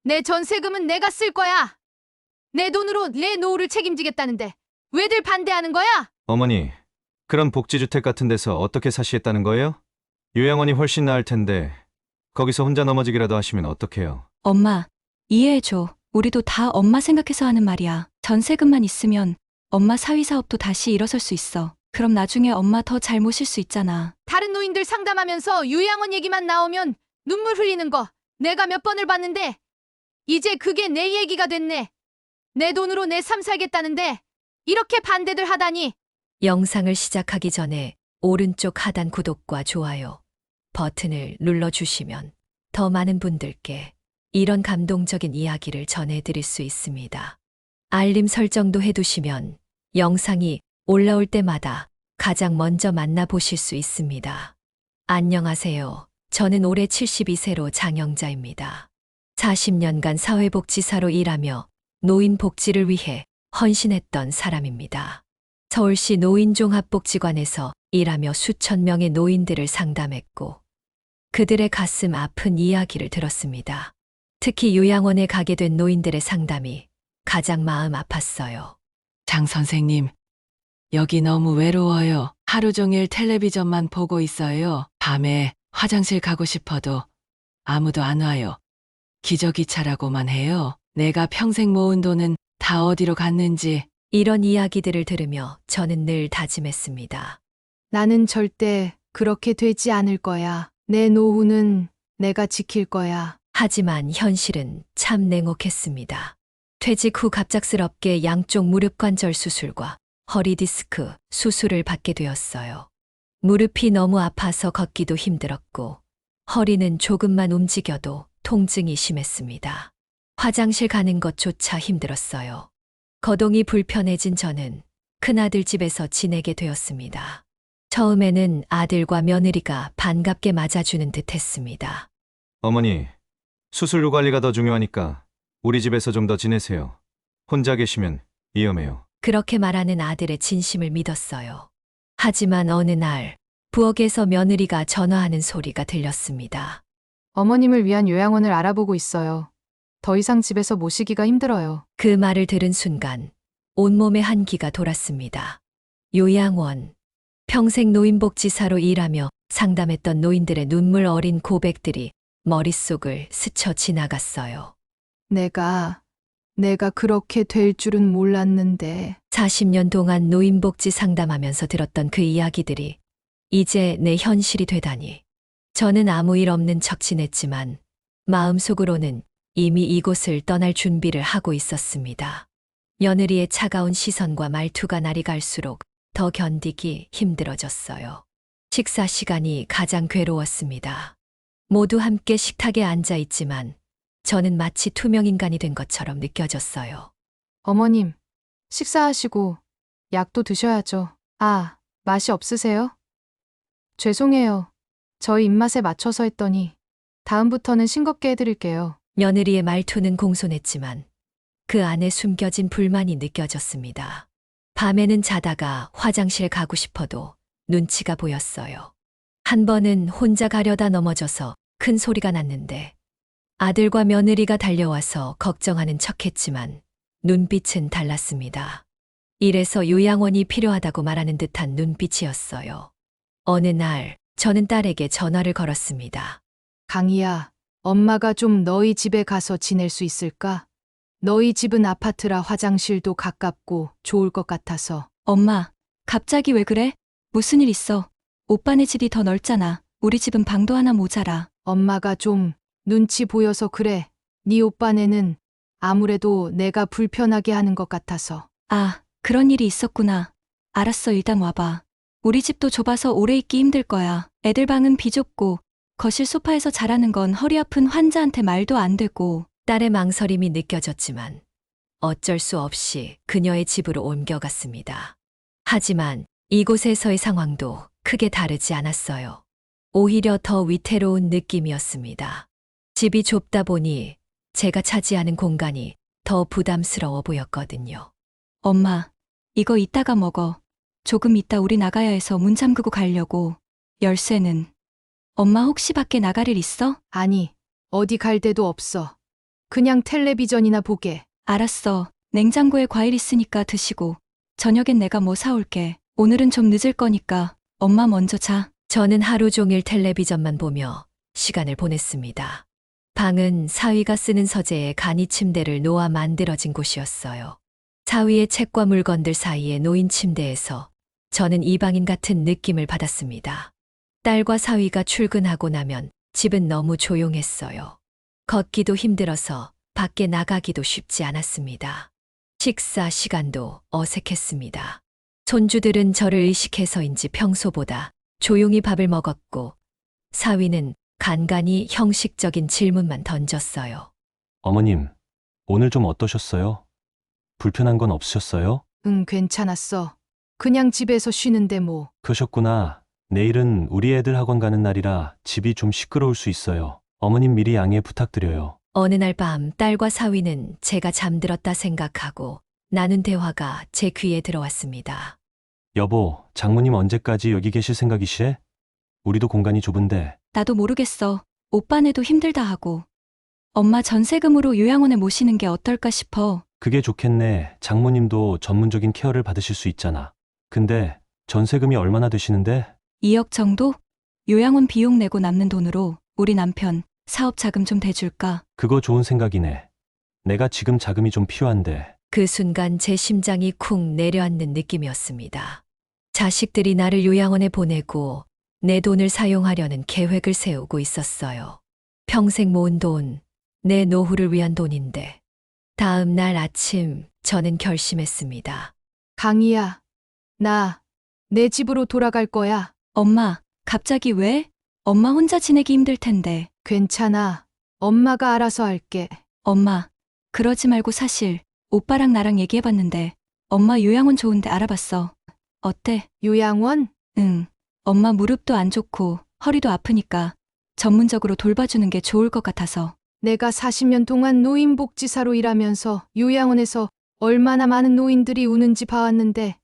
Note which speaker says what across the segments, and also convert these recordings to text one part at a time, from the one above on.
Speaker 1: 내 전세금은 내가 쓸 거야. 내 돈으로 내 노후를 책임지겠다는데 왜들 반대하는 거야?
Speaker 2: 어머니, 그런 복지주택 같은 데서 어떻게 사시겠다는 거예요? 요양원이 훨씬 나을 텐데 거기서 혼자 넘어지기라도 하시면 어떡해요?
Speaker 3: 엄마, 이해해줘. 우리도 다 엄마 생각해서 하는 말이야. 전세금만 있으면 엄마 사위사업도 다시 일어설 수 있어. 그럼 나중에 엄마 더 잘 모실 수 있잖아.
Speaker 1: 다른 노인들 상담하면서 요양원 얘기만 나오면 눈물 흘리는 거 내가 몇 번을 봤는데 이제 그게 내 얘기가 됐네. 내 돈으로 내 삶 살겠다는데 이렇게 반대들 하다니.
Speaker 4: 영상을 시작하기 전에 오른쪽 하단 구독과 좋아요 버튼을 눌러주시면 더 많은 분들께 이런 감동적인 이야기를 전해드릴 수 있습니다. 알림 설정도 해두시면 영상이 올라올 때마다 가장 먼저 만나보실 수 있습니다. 안녕하세요. 저는 올해 72세로 장영자입니다. 40년간 사회복지사로 일하며 노인 복지를 위해 헌신했던 사람입니다. 서울시 노인종합복지관에서 일하며 수천 명의 노인들을 상담했고 그들의 가슴 아픈 이야기를 들었습니다. 특히 요양원에 가게 된 노인들의 상담이 가장 마음 아팠어요.
Speaker 5: 장 선생님, 여기 너무 외로워요. 하루 종일 텔레비전만 보고 있어요. 밤에 화장실 가고 싶어도 아무도 안 와요. 기저귀차라고만 해요. 내가 평생 모은 돈은 다 어디로 갔는지.
Speaker 4: 이런 이야기들을 들으며 저는 늘 다짐했습니다.
Speaker 1: 나는 절대 그렇게 되지 않을 거야. 내 노후는 내가 지킬 거야.
Speaker 4: 하지만 현실은 참 냉혹했습니다. 퇴직 후 갑작스럽게 양쪽 무릎 관절 수술과 허리 디스크 수술을 받게 되었어요. 무릎이 너무 아파서 걷기도 힘들었고 허리는 조금만 움직여도 통증이 심했습니다. 화장실 가는 것조차 힘들었어요. 거동이 불편해진 저는 큰아들 집에서 지내게 되었습니다. 처음에는 아들과 며느리가 반갑게 맞아주는 듯 했습니다.
Speaker 2: 어머니, 수술료 관리가 더 중요하니까 우리 집에서 좀 더 지내세요. 혼자 계시면 위험해요.
Speaker 4: 그렇게 말하는 아들의 진심을 믿었어요. 하지만 어느 날 부엌에서 며느리가 전화하는 소리가 들렸습니다.
Speaker 1: 어머님을 위한 요양원을 알아보고 있어요. 더 이상 집에서 모시기가 힘들어요.
Speaker 4: 그 말을 들은 순간 온몸에 한기가 돌았습니다. 요양원. 평생 노인복지사로 일하며 상담했던 노인들의 눈물 어린 고백들이 머릿속을 스쳐 지나갔어요.
Speaker 1: 내가 그렇게 될 줄은 몰랐는데.
Speaker 4: 40년 동안 노인복지 상담하면서 들었던 그 이야기들이 이제 내 현실이 되다니. 저는 아무 일 없는 척 지냈지만 마음속으로는 이미 이곳을 떠날 준비를 하고 있었습니다. 며느리의 차가운 시선과 말투가 날이 갈수록 더 견디기 힘들어졌어요. 식사 시간이 가장 괴로웠습니다. 모두 함께 식탁에 앉아 있지만 저는 마치 투명인간이 된 것처럼 느껴졌어요.
Speaker 1: 어머님, 식사하시고 약도 드셔야죠. 아, 맛이 없으세요? 죄송해요. 저희 입맛에 맞춰서 했더니 다음부터는 싱겁게 해드릴게요.
Speaker 4: 며느리의 말투는 공손했지만 그 안에 숨겨진 불만이 느껴졌습니다. 밤에는 자다가 화장실 가고 싶어도 눈치가 보였어요. 한 번은 혼자 가려다 넘어져서 큰 소리가 났는데 아들과 며느리가 달려와서 걱정하는 척했지만 눈빛은 달랐습니다. 이래서 요양원이 필요하다고 말하는 듯한 눈빛이었어요. 어느 날 저는 딸에게 전화를 걸었습니다.
Speaker 1: 강희야, 엄마가 좀 너희 집에 가서 지낼 수 있을까? 너희 집은 아파트라 화장실도 가깝고 좋을 것 같아서.
Speaker 3: 엄마, 갑자기 왜 그래? 무슨 일 있어? 오빠네 집이 더 넓잖아. 우리 집은 방도 하나 모자라.
Speaker 1: 엄마가 좀 눈치 보여서 그래. 네 오빠네는 아무래도 내가 불편하게 하는 것 같아서.
Speaker 3: 아, 그런 일이 있었구나. 알았어, 일단 와봐. 우리 집도 좁아서 오래 있기 힘들 거야. 애들 방은 비좁고 거실 소파에서 자라는 건 허리 아픈 환자한테 말도 안 되고.
Speaker 4: 딸의 망설임이 느껴졌지만 어쩔 수 없이 그녀의 집으로 옮겨갔습니다. 하지만 이곳에서의 상황도 크게 다르지 않았어요. 오히려 더 위태로운 느낌이었습니다. 집이 좁다 보니 제가 차지하는 공간이 더 부담스러워 보였거든요.
Speaker 3: 엄마, 이거 이따가 먹어. 조금 이따 우리 나가야 해서 문 잠그고 가려고. 열쇠는? 엄마 혹시 밖에 나갈 일 있어?
Speaker 1: 아니, 어디 갈 데도 없어. 그냥 텔레비전이나 보게.
Speaker 3: 알았어. 냉장고에 과일 있으니까 드시고. 저녁엔 내가 뭐 사올게. 오늘은 좀 늦을 거니까 엄마 먼저 자.
Speaker 4: 저는 하루 종일 텔레비전만 보며 시간을 보냈습니다. 방은 사위가 쓰는 서재에 간이 침대를 놓아 만들어진 곳이었어요. 사위의 책과 물건들 사이에 놓인 침대에서 저는 이방인 같은 느낌을 받았습니다. 딸과 사위가 출근하고 나면 집은 너무 조용했어요. 걷기도 힘들어서 밖에 나가기도 쉽지 않았습니다. 식사 시간도 어색했습니다. 손주들은 저를 의식해서인지 평소보다 조용히 밥을 먹었고 사위는 간간히 형식적인 질문만 던졌어요.
Speaker 6: 어머님, 오늘 좀 어떠셨어요? 불편한 건 없으셨어요?
Speaker 1: 응, 괜찮았어. 그냥 집에서 쉬는데 뭐.
Speaker 6: 그러셨구나. 내일은 우리 애들 학원 가는 날이라 집이 좀 시끄러울 수 있어요. 어머님 미리 양해 부탁드려요.
Speaker 4: 어느 날 밤 딸과 사위는 제가 잠들었다 생각하고 나눈 대화가 제 귀에 들어왔습니다.
Speaker 6: 여보, 장모님 언제까지 여기 계실 생각이시래? 우리도 공간이 좁은데.
Speaker 3: 나도 모르겠어. 오빠네도 힘들다 하고. 엄마 전세금으로 요양원에 모시는 게 어떨까 싶어.
Speaker 6: 그게 좋겠네. 장모님도 전문적인 케어를 받으실 수 있잖아. 근데 전세금이 얼마나 되시는데?
Speaker 3: 2억 정도? 요양원 비용 내고 남는 돈으로 우리 남편 사업 자금 좀 대줄까?
Speaker 6: 그거 좋은 생각이네. 내가 지금 자금이 좀 필요한데.
Speaker 4: 그 순간 제 심장이 쿵 내려앉는 느낌이었습니다. 자식들이 나를 요양원에 보내고 내 돈을 사용하려는 계획을 세우고 있었어요. 평생 모은 돈, 내 노후를 위한 돈인데. 다음 날 아침 저는 결심했습니다.
Speaker 1: 강희야, 나 내 집으로 돌아갈 거야.
Speaker 3: 엄마, 갑자기 왜? 엄마 혼자 지내기 힘들 텐데.
Speaker 1: 괜찮아. 엄마가 알아서 할게.
Speaker 3: 엄마, 그러지 말고 사실 오빠랑 나랑 얘기해봤는데 엄마 요양원 좋은데 알아봤어. 어때?
Speaker 1: 요양원?
Speaker 3: 응. 엄마 무릎도 안 좋고 허리도 아프니까 전문적으로 돌봐주는 게 좋을 것 같아서.
Speaker 1: 내가 40년 동안 노인복지사로 일하면서 요양원에서 얼마나 많은 노인들이 우는지 봐왔는데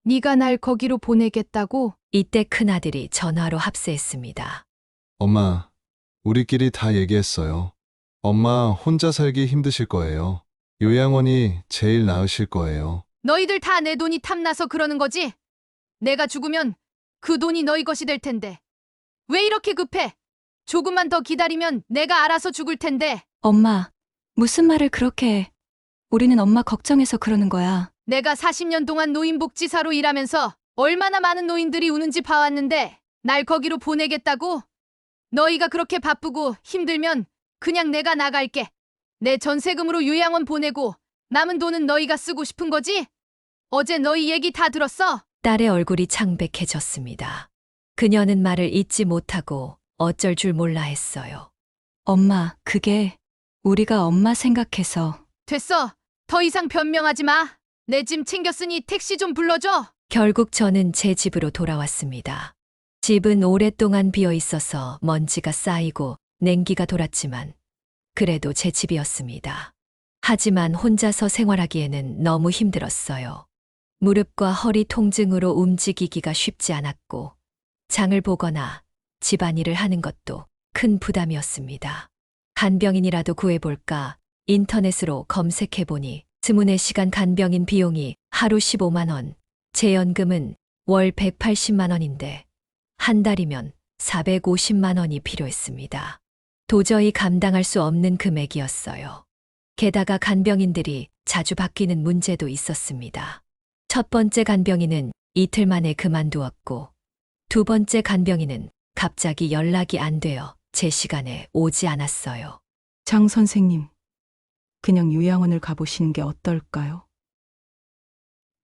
Speaker 1: 네가 날 거기로 보내겠다고?
Speaker 4: 이때 큰아들이 전화로 합세했습니다.
Speaker 7: 엄마, 우리끼리 다 얘기했어요. 엄마 혼자 살기 힘드실 거예요. 요양원이 제일 나으실 거예요.
Speaker 1: 너희들 다 내 돈이 탐나서 그러는 거지? 내가 죽으면 그 돈이 너희 것이 될 텐데. 왜 이렇게 급해? 조금만 더 기다리면 내가 알아서 죽을 텐데.
Speaker 3: 엄마, 무슨 말을 그렇게 해. 우리는 엄마 걱정해서 그러는 거야.
Speaker 1: 내가 40년 동안 노인복지사로 일하면서 얼마나 많은 노인들이 우는지 봐왔는데 날 거기로 보내겠다고? 너희가 그렇게 바쁘고 힘들면 그냥 내가 나갈게. 내 전세금으로 요양원 보내고 남은 돈은 너희가 쓰고 싶은 거지? 어제 너희 얘기 다 들었어?
Speaker 4: 딸의 얼굴이 창백해졌습니다. 그녀는 말을 잇지 못하고 어쩔 줄 몰라 했어요.
Speaker 3: 엄마, 그게 우리가 엄마 생각해서.
Speaker 1: 됐어. 더 이상 변명하지 마. 내 짐 챙겼으니 택시 좀 불러줘.
Speaker 4: 결국 저는 제 집으로 돌아왔습니다. 집은 오랫동안 비어 있어서 먼지가 쌓이고 냉기가 돌았지만 그래도 제 집이었습니다. 하지만 혼자서 생활하기에는 너무 힘들었어요. 무릎과 허리 통증으로 움직이기가 쉽지 않았고 장을 보거나 집안일을 하는 것도 큰 부담이었습니다. 간병인이라도 구해볼까 인터넷으로 검색해보니 24시간 간병인 비용이 하루 15만 원, 제 연금은 월 180만 원인데 한 달이면 450만 원이 필요했습니다. 도저히 감당할 수 없는 금액이었어요. 게다가 간병인들이 자주 바뀌는 문제도 있었습니다. 첫 번째 간병인은 이틀 만에 그만두었고 두 번째 간병인은 갑자기 연락이 안 되어 제 시간에 오지 않았어요.
Speaker 8: 장 선생님, 그냥 요양원을 가보시는 게 어떨까요?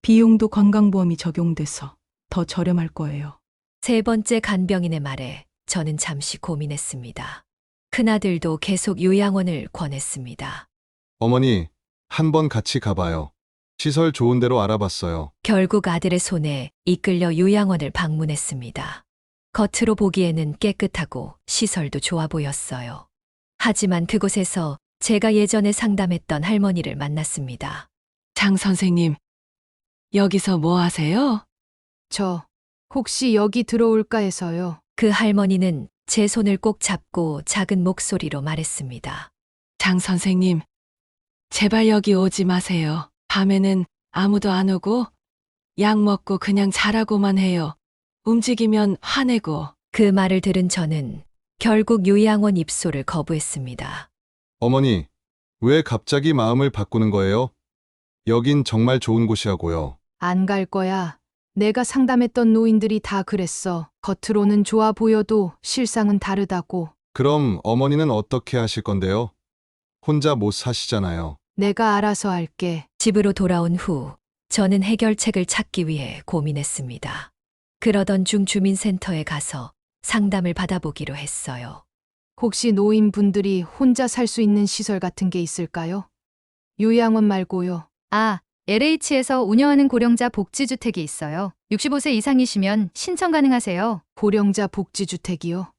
Speaker 8: 비용도 건강보험이 적용돼서 더 저렴할 거예요.
Speaker 4: 세 번째 간병인의 말에 저는 잠시 고민했습니다. 큰아들도 계속 요양원을 권했습니다.
Speaker 7: 어머니, 한번 같이 가봐요. 시설 좋은 데로 알아봤어요.
Speaker 4: 결국 아들의 손에 이끌려 요양원을 방문했습니다. 겉으로 보기에는 깨끗하고 시설도 좋아 보였어요. 하지만 그곳에서 제가 예전에 상담했던 할머니를 만났습니다.
Speaker 5: 장 선생님, 여기서 뭐 하세요?
Speaker 1: 저 혹시 여기 들어올까 해서요.
Speaker 4: 그 할머니는 제 손을 꼭 잡고 작은 목소리로 말했습니다.
Speaker 5: 장 선생님, 제발 여기 오지 마세요. 밤에는 아무도 안 오고 약 먹고 그냥 자라고만 해요. 움직이면 화내고.
Speaker 4: 그 말을 들은 저는 결국 요양원 입소를 거부했습니다.
Speaker 7: 어머니, 왜 갑자기 마음을 바꾸는 거예요? 여긴 정말 좋은 곳이라고요.
Speaker 1: 안 갈 거야. 내가 상담했던 노인들이 다 그랬어. 겉으로는 좋아 보여도 실상은 다르다고.
Speaker 7: 그럼 어머니는 어떻게 하실 건데요? 혼자 못 사시잖아요.
Speaker 1: 내가 알아서 할게.
Speaker 4: 집으로 돌아온 후 저는 해결책을 찾기 위해 고민했습니다. 그러던 중 주민센터에 가서 상담을 받아보기로 했어요.
Speaker 1: 혹시 노인분들이 혼자 살 수 있는 시설 같은 게 있을까요? 요양원 말고요. 아, LH에서 운영하는 고령자 복지주택이 있어요. 65세 이상이시면 신청 가능하세요. 고령자 복지주택이요?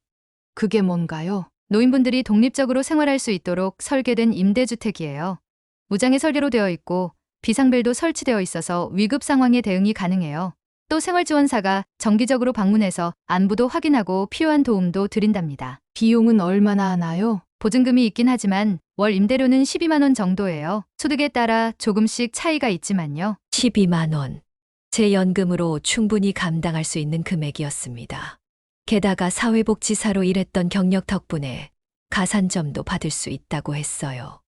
Speaker 1: 그게 뭔가요? 노인분들이 독립적으로 생활할 수 있도록 설계된 임대주택이에요. 무장의 설계로 되어 있고 비상벨도 설치되어 있어서 위급 상황에 대응이 가능해요. 또 생활지원사가 정기적으로 방문해서 안부도 확인하고 필요한 도움도 드린답니다. 비용은 얼마나 하나요? 보증금이 있긴 하지만 월 임대료는 12만 원 정도예요. 소득에 따라 조금씩 차이가 있지만요.
Speaker 4: 12만 원. 제 연금으로 충분히 감당할 수 있는 금액이었습니다. 게다가 사회복지사로 일했던 경력 덕분에 가산점도 받을 수 있다고 했어요.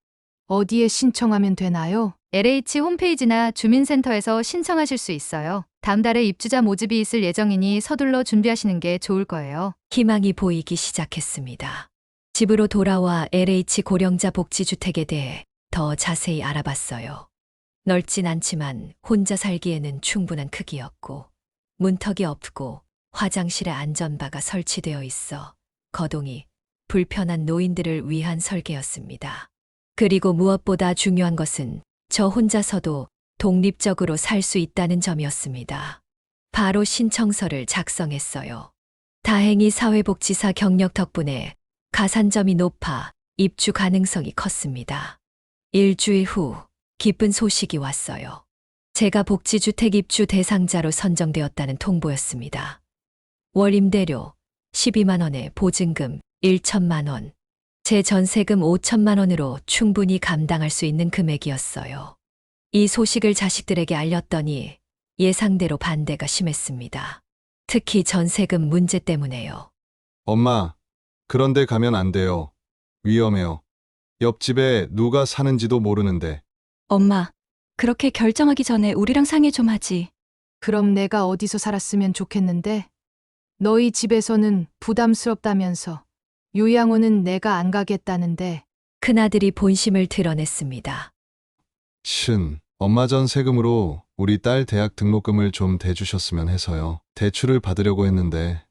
Speaker 1: 어디에 신청하면 되나요? LH 홈페이지나 주민센터에서 신청하실 수 있어요. 다음 달에 입주자 모집이 있을 예정이니 서둘러 준비하시는 게 좋을 거예요.
Speaker 4: 희망이 보이기 시작했습니다. 집으로 돌아와 LH 고령자 복지주택에 대해 더 자세히 알아봤어요. 넓진 않지만 혼자 살기에는 충분한 크기였고, 문턱이 없고 화장실에 안전바가 설치되어 있어 거동이 불편한 노인들을 위한 설계였습니다. 그리고 무엇보다 중요한 것은 저 혼자서도 독립적으로 살 수 있다는 점이었습니다. 바로 신청서를 작성했어요. 다행히 사회복지사 경력 덕분에 가산점이 높아 입주 가능성이 컸습니다. 일주일 후 기쁜 소식이 왔어요. 제가 복지주택 입주 대상자로 선정되었다는 통보였습니다. 월 임대료 12만 원에 보증금 1천만 원, 제 전세금 5천만 원으로 충분히 감당할 수 있는 금액이었어요. 이 소식을 자식들에게 알렸더니 예상대로 반대가 심했습니다. 특히 전세금 문제 때문에요.
Speaker 7: 엄마, 그런데 가면 안 돼요. 위험해요. 옆집에 누가 사는지도 모르는데.
Speaker 3: 엄마, 그렇게 결정하기 전에 우리랑 상의 좀 하지.
Speaker 1: 그럼 내가 어디서 살았으면 좋겠는데? 너희 집에서는 부담스럽다면서. 요양원은 내가 안 가겠다는데.
Speaker 4: 큰아들이 본심을 드러냈습니다.
Speaker 7: 엄마 전 세금으로 우리 딸 대학 등록금을 좀 대주셨으면 해서요. 대출을 받으려고 했는데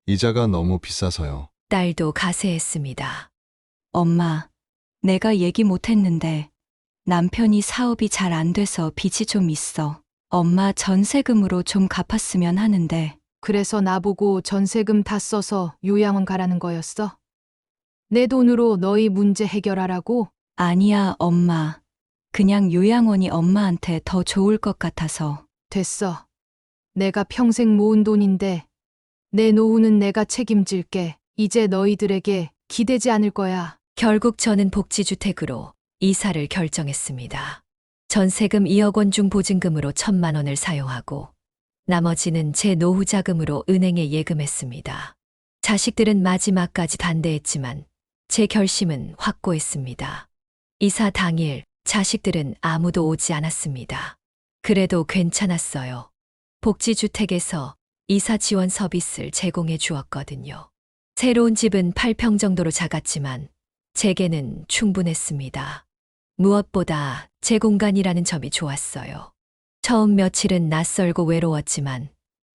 Speaker 7: 이자가 너무 비싸서요.
Speaker 4: 딸도 가세했습니다.
Speaker 3: 엄마, 내가 얘기 못 했는데 남편이 사업이 잘 안 돼서 빚이 좀 있어. 엄마 전세금으로 좀 갚았으면 하는데.
Speaker 1: 그래서 나보고 전세금 다 써서 요양원 가라는 거였어? 내 돈으로 너희 문제 해결하라고?
Speaker 3: 아니야, 엄마. 그냥 요양원이 엄마한테 더 좋을 것 같아서.
Speaker 1: 됐어. 내가 평생 모은 돈인데 내 노후는 내가 책임질게. 이제 너희들에게 기대지 않을 거야.
Speaker 4: 결국 저는 복지주택으로 이사를 결정했습니다. 전세금 2억 원 중 보증금으로 1천만 원을 사용하고 나머지는 제 노후 자금으로 은행에 예금했습니다. 자식들은 마지막까지 반대했지만 제 결심은 확고했습니다. 이사 당일 자식들은 아무도 오지 않았습니다. 그래도 괜찮았어요. 복지주택에서 이사 지원 서비스를 제공해 주었거든요. 새로운 집은 8평 정도로 작았지만 제게는 충분했습니다. 무엇보다 제 공간이라는 점이 좋았어요. 처음 며칠은 낯설고 외로웠지만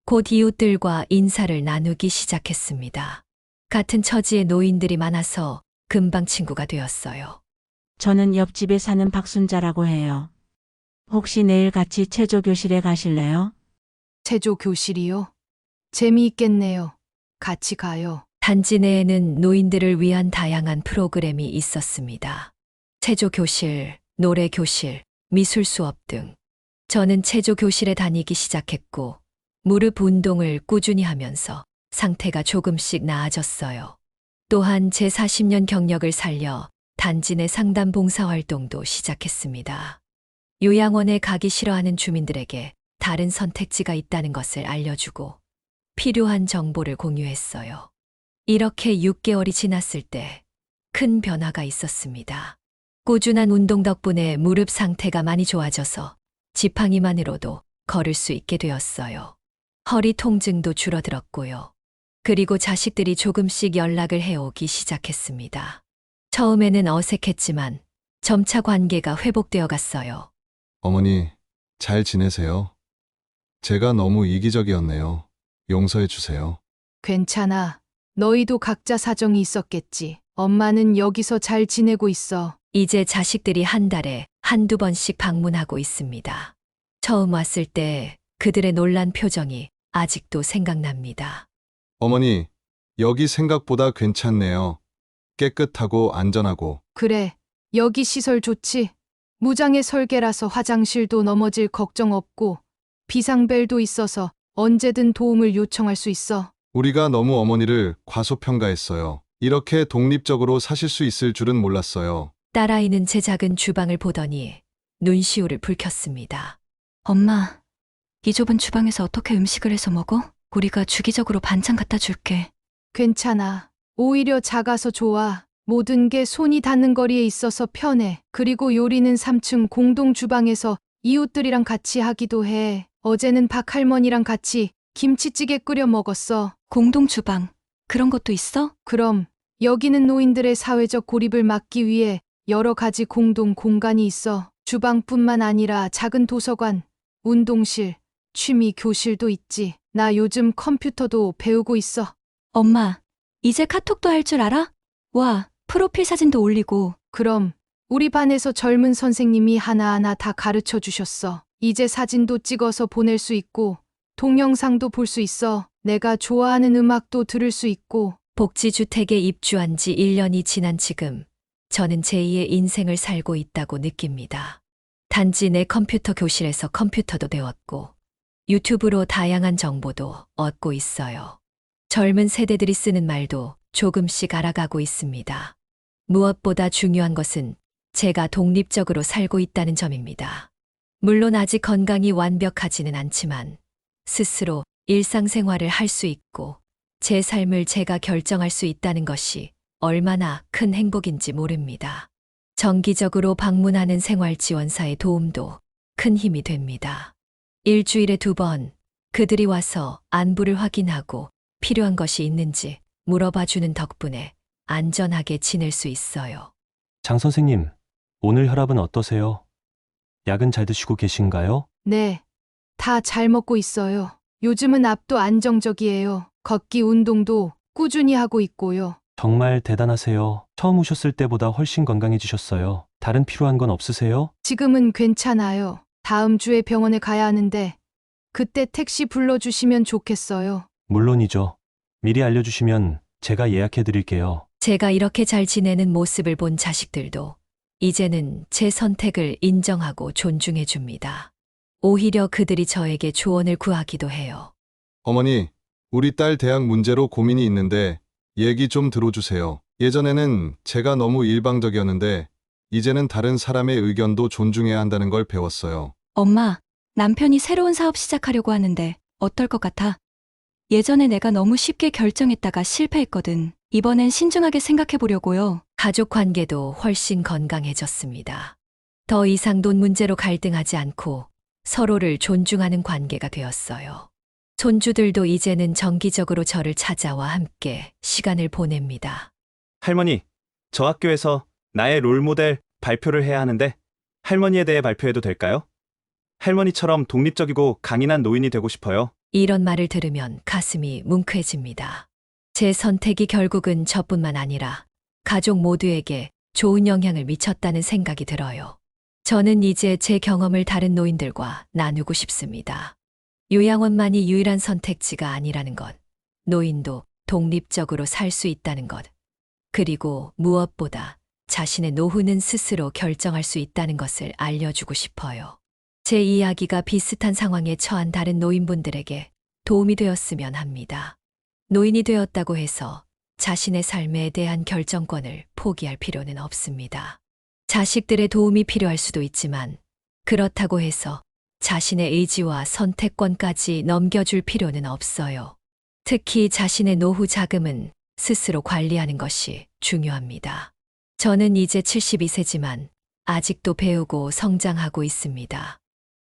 Speaker 4: 곧 이웃들과 인사를 나누기 시작했습니다. 같은 처지의 노인들이 많아서 금방 친구가 되었어요.
Speaker 9: 저는 옆집에 사는 박순자라고 해요. 혹시 내일 같이 체조 교실에 가실래요?
Speaker 1: 체조 교실이요? 재미있겠네요. 같이 가요.
Speaker 4: 단지 내에는 노인들을 위한 다양한 프로그램이 있었습니다. 체조 교실, 노래 교실, 미술 수업 등. 저는 체조 교실에 다니기 시작했고 무릎 운동을 꾸준히 하면서 상태가 조금씩 나아졌어요. 또한 제 40년 경력을 살려 단지 내 상담 봉사 활동도 시작했습니다. 요양원에 가기 싫어하는 주민들에게 다른 선택지가 있다는 것을 알려주고 필요한 정보를 공유했어요. 이렇게 6개월이 지났을 때 큰 변화가 있었습니다. 꾸준한 운동 덕분에 무릎 상태가 많이 좋아져서 지팡이만으로도 걸을 수 있게 되었어요. 허리 통증도 줄어들었고요. 그리고 자식들이 조금씩 연락을 해오기 시작했습니다. 처음에는 어색했지만 점차 관계가 회복되어 갔어요.
Speaker 7: 어머니, 잘 지내세요? 제가 너무 이기적이었네요. 용서해 주세요.
Speaker 1: 괜찮아. 너희도 각자 사정이 있었겠지. 엄마는 여기서 잘 지내고 있어.
Speaker 4: 이제 자식들이 한 달에 한두 번씩 방문하고 있습니다. 처음 왔을 때 그들의 놀란 표정이 아직도 생각납니다.
Speaker 7: 어머니, 여기 생각보다 괜찮네요. 깨끗하고 안전하고.
Speaker 1: 그래. 여기 시설 좋지? 무장의 설계라서 화장실도 넘어질 걱정 없고 비상벨도 있어서 언제든 도움을 요청할 수 있어.
Speaker 7: 우리가 너무 어머니를 과소평가했어요. 이렇게 독립적으로 사실 수 있을 줄은 몰랐어요.
Speaker 4: 딸아이는 제 작은 주방을 보더니 눈시울을 붉혔습니다.
Speaker 3: 엄마, 이 좁은 주방에서 어떻게 음식을 해서 먹어? 우리가 주기적으로 반찬 갖다 줄게.
Speaker 1: 괜찮아. 오히려 작아서 좋아. 모든 게 손이 닿는 거리에 있어서 편해. 그리고 요리는 3층 공동 주방에서 이웃들이랑 같이 하기도 해. 어제는 박할머니랑 같이 김치찌개 끓여 먹었어.
Speaker 3: 공동 주방, 그런 것도 있어?
Speaker 1: 그럼 여기는 노인들의 사회적 고립을 막기 위해 여러 가지 공동 공간이 있어. 주방뿐만 아니라 작은 도서관, 운동실, 취미 교실도 있지. 나 요즘 컴퓨터도 배우고 있어.
Speaker 3: 엄마, 이제 카톡도 할 줄 알아? 와, 프로필 사진도 올리고.
Speaker 1: 그럼 우리 반에서 젊은 선생님이 하나하나 다 가르쳐 주셨어. 이제 사진도 찍어서 보낼 수 있고 동영상도 볼 수 있어. 내가 좋아하는 음악도 들을 수 있고.
Speaker 4: 복지주택에 입주한 지 1년이 지난 지금 저는 제2의 인생을 살고 있다고 느낍니다. 단지 내 컴퓨터 교실에서 컴퓨터도 배웠고 유튜브로 다양한 정보도 얻고 있어요. 젊은 세대들이 쓰는 말도 조금씩 알아가고 있습니다. 무엇보다 중요한 것은 제가 독립적으로 살고 있다는 점입니다. 물론 아직 건강이 완벽하지는 않지만 스스로 일상생활을 할 수 있고 제 삶을 제가 결정할 수 있다는 것이 얼마나 큰 행복인지 모릅니다. 정기적으로 방문하는 생활지원사의 도움도 큰 힘이 됩니다. 일주일에 2번 그들이 와서 안부를 확인하고 필요한 것이 있는지 물어봐 주는 덕분에 안전하게 지낼 수 있어요.
Speaker 6: 장 선생님, 오늘 혈압은 어떠세요? 약은 잘 드시고 계신가요?
Speaker 1: 네. 다 잘 먹고 있어요. 요즘은 압도 안정적이에요. 걷기 운동도 꾸준히 하고 있고요.
Speaker 6: 정말 대단하세요. 처음 오셨을 때보다 훨씬 건강해지셨어요. 다른 필요한 건 없으세요?
Speaker 1: 지금은 괜찮아요. 다음 주에 병원에 가야 하는데 그때 택시 불러주시면 좋겠어요.
Speaker 6: 물론이죠. 미리 알려주시면 제가 예약해 드릴게요.
Speaker 4: 제가 이렇게 잘 지내는 모습을 본 자식들도 이제는 제 선택을 인정하고 존중해 줍니다. 오히려 그들이 저에게 조언을 구하기도 해요.
Speaker 7: 어머니, 우리 딸 대학 문제로 고민이 있는데 얘기 좀 들어주세요. 예전에는 제가 너무 일방적이었는데 이제는 다른 사람의 의견도 존중해야 한다는 걸 배웠어요.
Speaker 3: 엄마, 남편이 새로운 사업 시작하려고 하는데 어떨 것 같아? 예전에 내가 너무 쉽게 결정했다가 실패했거든. 이번엔 신중하게 생각해 보려고요.
Speaker 4: 가족 관계도 훨씬 건강해졌습니다. 더 이상 돈 문제로 갈등하지 않고 서로를 존중하는 관계가 되었어요. 손주들도 이제는 정기적으로 저를 찾아와 함께 시간을 보냅니다.
Speaker 10: 할머니, 저 학교에서 나의 롤모델 발표를 해야 하는데 할머니에 대해 발표해도 될까요? 할머니처럼 독립적이고 강인한 노인이 되고 싶어요.
Speaker 4: 이런 말을 들으면 가슴이 뭉클해집니다. 제 선택이 결국은 저뿐만 아니라 가족 모두에게 좋은 영향을 미쳤다는 생각이 들어요. 저는 이제 제 경험을 다른 노인들과 나누고 싶습니다. 요양원만이 유일한 선택지가 아니라는 것, 노인도 독립적으로 살 수 있다는 것, 그리고 무엇보다 자신의 노후는 스스로 결정할 수 있다는 것을 알려주고 싶어요. 제 이야기가 비슷한 상황에 처한 다른 노인분들에게 도움이 되었으면 합니다. 노인이 되었다고 해서 자신의 삶에 대한 결정권을 포기할 필요는 없습니다. 자식들의 도움이 필요할 수도 있지만 그렇다고 해서 자신의 의지와 선택권까지 넘겨줄 필요는 없어요. 특히 자신의 노후 자금은 스스로 관리하는 것이 중요합니다. 저는 이제 72세지만 아직도 배우고 성장하고 있습니다.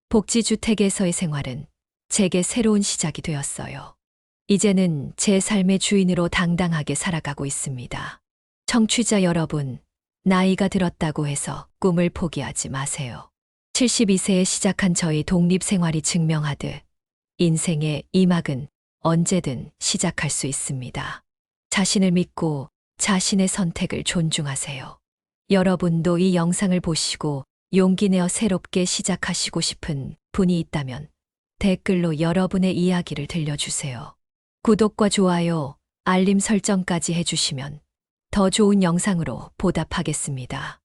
Speaker 4: 복지주택에서의 생활은 제게 새로운 시작이 되었어요. 이제는 제 삶의 주인으로 당당하게 살아가고 있습니다. 청취자 여러분, 나이가 들었다고 해서 꿈을 포기하지 마세요. 72세에 시작한 저희 독립생활이 증명하듯 인생의 이막은 언제든 시작할 수 있습니다. 자신을 믿고 자신의 선택을 존중하세요. 여러분도 이 영상을 보시고 용기 내어 새롭게 시작하시고 싶은 분이 있다면 댓글로 여러분의 이야기를 들려주세요. 구독과 좋아요, 알림 설정까지 해주시면 더 좋은 영상으로 보답하겠습니다.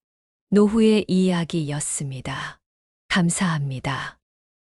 Speaker 4: 노후의 이야기였습니다. 감사합니다.